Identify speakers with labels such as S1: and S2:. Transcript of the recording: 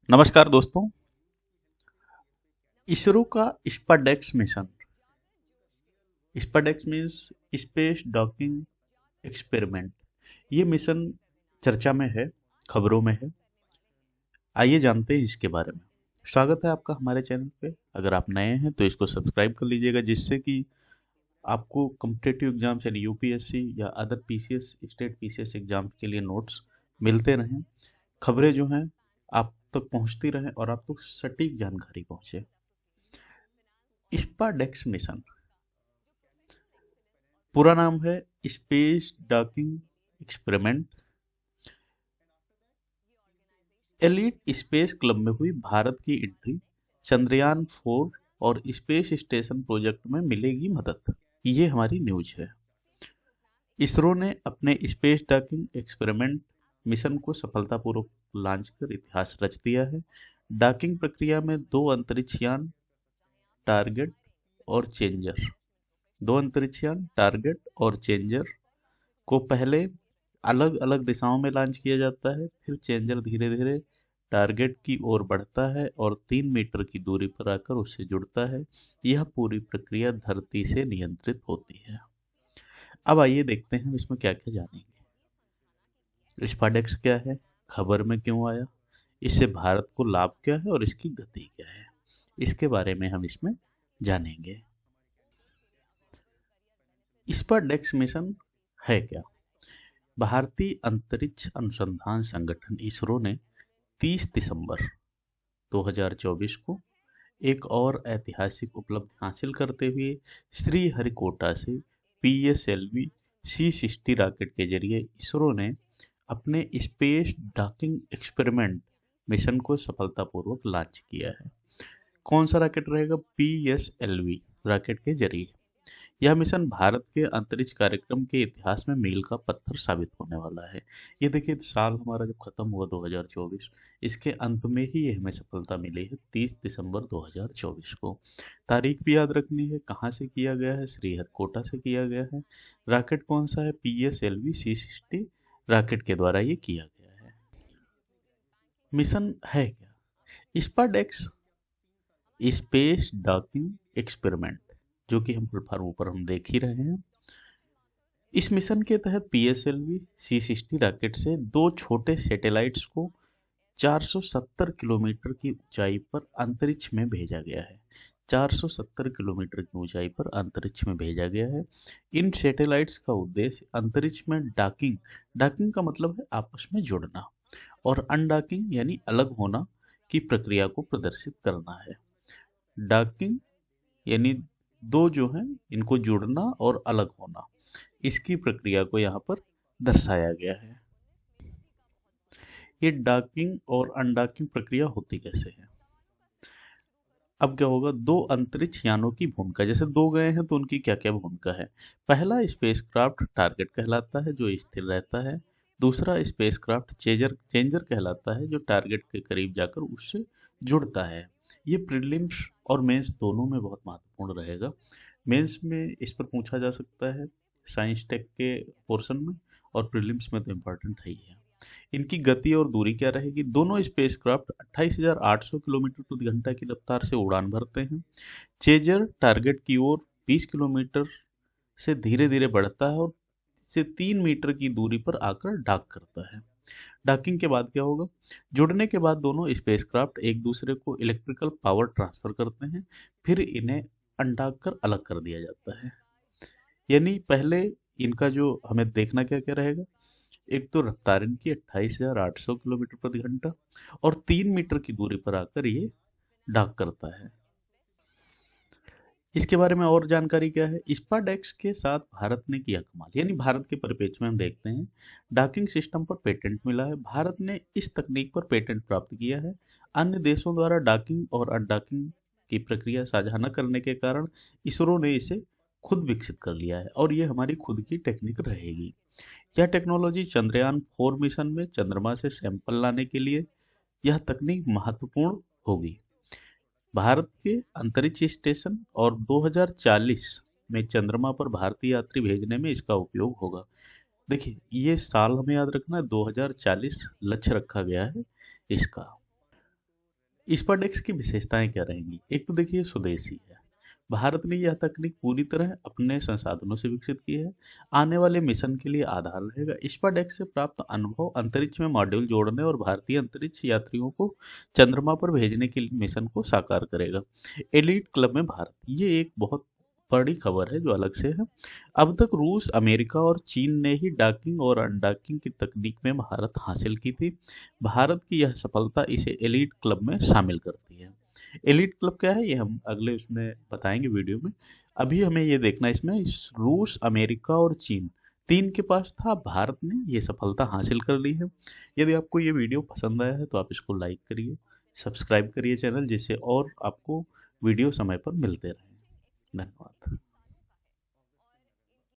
S1: नमस्कार दोस्तों। इसरो का SpaDeX mission. SpaDeX means space docking experiment. ये मिशन चर्चा में है, खबरों में है। आइए जानते हैं इसके बारे में। स्वागत है आपका हमारे चैनल पे। अगर आप नए हैं तो इसको सब्सक्राइब कर लीजिएगा, जिससे कि आपको कॉम्पिटिटिव एग्जाम्स यानी यूपीएससी या other PCS, state PCS exams के लिए नोट्स मिलते रहें। खबरें जो हैं आप तक पहुंचती रहें और आप तक सटीक जानकारी पहुंचे। स्पाडेक्स मिशन पूरा नाम है space docking experiment. Elite space club में हुई भारत की एंट्री, चंद्रयान 4 और स्पेस स्टेशन प्रोजेक्ट में मिलेगी मदद। ये हमारी न्यूज है। इसरो ने अपने स्पेस डॉकिंग एक्सपेरिमेंट मिशन को सफलतापूर्वक लॉन्च कर इतिहास रच दिया है। डॉकिंग प्रक्रिया में दो अंतरिक्ष यान, टारगेट और चेंजर दो अंतरिक्ष यान, टारगेट और चेंजर को पहले अलग अलग दिशाओं में लॉन्च किया जाता है। फिर चेंजर धीरे धीरे टारगेट की ओर बढ़ता है और 3 मीटर की दूरी पर आकर उससे जुड़ता है। यह पूरी प्रक्रिया धरती से नियंत्रित होती है। अब आइए देखते हैं हम इसमें क्या क्या जानेंगे। स्पाडेक्स क्या है, खबर में क्यों आया, इससे भारत को लाभ क्या है और इसकी गति क्या है, इसके बारे में हम इसमें जानेंगे। स्पाडेक्स मिशन है क्या? भारतीय अंतरिक्ष अनुसंधान संगठन इसरो ने 30 दिसंबर 2024 को एक और ऐतिहासिक उपलब्धि हासिल करते हुए श्रीहरिकोटा से PSLV C60 रॉकेट के जरिए इसरो ने अपने स्पेस डॉकिंग एक्सपेरिमेंट मिशन को सफलतापूर्वक लॉन्च किया है। कौन सा रॉकेट रहेगा? PSLV रॉकेट के जरिए। यह मिशन भारत के अंतरिक्ष कार्यक्रम के इतिहास में मील का पत्थर साबित होने वाला है। ये देखिए, साल हमारा जब खत्म हुआ 2024, इसके अंत में ही ये हमें सफलता मिली है 30 दिसंबर 2024 को। तारीख भी याद रखनी है। कहाँ से किया गया है? श्रीहरिकोटा से किया गया है। रॉकेट कौन सा है? PSLV C60 रॉकेट के द्वारा ये किया गया है। मिशन है क्या? स्पाडेक्स स्पेस डॉकिंग एक्सपेरिमेंट, जो कि हम प्लेटफॉर्म ऊपर हम देख ही रहे हैं। इस मिशन के तहत PSLV C60 रॉकेट से दो छोटे सैटेलाइट्स को 470 किलोमीटर की ऊंचाई पर अंतरिक्ष में भेजा गया है। 470 किलोमीटर की ऊंचाई पर अंतरिक्ष में भेजा गया है। इन सैटेलाइट्स का उद्देश्य अंतरिक्ष में डॉकिंग डॉकिंग का मतलब है आपस में जुड़ना, और अनडॉकिंग यानी अलग होना की प्रक्रिया को प्रदर्शित करना है। डॉकिंग यानी दो जो हैं इनको जुड़ना और अलग होना, इसकी प्रक्रिया को यहाँ पर दर्शाया गया है। ये डॉकिंग और अनडॉकिंग प्रक्रिया होती कैसे है? अब क्या होगा? दो अंतरिक्ष यानों की भूमिका, जैसे दो गए हैं तो उनकी क्या क्या भूमिका है। पहला स्पेसक्राफ्ट टारगेट कहलाता है, जो स्थिर रहता है। दूसरा स्पेसक्राफ्ट चेंजर चेंजर कहलाता है, जो टारगेट के करीब जाकर उससे जुड़ता है। ये प्रीलिम्स और मेंस दोनों में बहुत महत्वपूर्ण रहेगा। मेंस में इस पर पूछा जा सकता है साइंस टेक के पोर्शन में, और प्रीलिम्स में तो इम्पोर्टेंट है ही है। इनकी गति और दूरी क्या रहेगी? दोनों स्पेसक्राफ्ट 28,800 किलोमीटर प्रति घंटा की रफ्तार से उड़ान भरते हैं। चेजर टारगेट की ओर 20 किलोमीटर से धीरे धीरे बढ़ता है और से 3 मीटर की दूरी पर आकर डॉक करता है। डॉकिंग के बाद क्या होगा? जुड़ने के बाद दोनों स्पेसक्राफ्ट एक दूसरे को इलेक्ट्रिकल पावर ट्रांसफर करते हैं, फिर इन्हें अनडॉक कर अलग कर दिया जाता है। यानी पहले इनका जो हमें देखना क्या क्या रहेगा, एक तो रफ्तार इनकी 28,800 किलोमीटर प्रति घंटा, और 3 मीटर की दूरी पर आकर ये डॉक करता है। इसके बारे में और जानकारी क्या है? स्पाडेक्स के साथ भारत ने किया कमाल, यानी भारत के परिप्रेक्ष्य में हम देखते हैं डॉकिंग सिस्टम पर पेटेंट मिला है। भारत ने इस तकनीक पर पेटेंट प्राप्त किया है। अन्य देशों द्वारा डॉकिंग और अनडॉकिंग की प्रक्रिया साझा न करने के कारण इसरो ने इसे खुद विकसित कर लिया है, और ये हमारी खुद की टेक्निक रहेगी। यह टेक्नोलॉजी चंद्रयान 4 मिशन में चंद्रमा से सैंपल लाने के लिए यह तकनीक महत्वपूर्ण होगी। भारत के अंतरिक्ष स्टेशन और 2040 में चंद्रमा पर भारतीय यात्री भेजने में इसका उपयोग होगा। देखिए, ये साल हमें याद रखना है, 2040 लक्ष्य रखा गया है इसका। स्पाडेक्स की विशेषताएं क्या रहेंगी? एक तो देखिए स्वदेशी है। भारत ने यह तकनीक पूरी तरह अपने संसाधनों से विकसित की है। आने वाले मिशन के लिए आधार रहेगा। स्पाडेक्स से प्राप्त अनुभव अंतरिक्ष में मॉड्यूल जोड़ने और भारतीय अंतरिक्ष यात्रियों को चंद्रमा पर भेजने के मिशन को साकार करेगा। एलीट क्लब में भारत, ये एक बहुत बड़ी खबर है जो अलग से है। अब तक रूस, अमेरिका और चीन ने ही डॉकिंग और अनडॉकिंग की तकनीक में महारत हासिल की थी। भारत की यह सफलता इसे एलीट क्लब में शामिल करती है। एलीट क्लब क्या है ये हम अगले उसमें बताएंगे वीडियो में। अभी हमें ये देखना है इसमें रूस, अमेरिका और चीन तीन के पास था, भारत ने ये सफलता हासिल कर ली है। यदि आपको ये वीडियो पसंद आया है तो आप इसको लाइक करिए, सब्सक्राइब करिए चैनल, जिससे और आपको वीडियो समय पर मिलते रहे। धन्यवाद।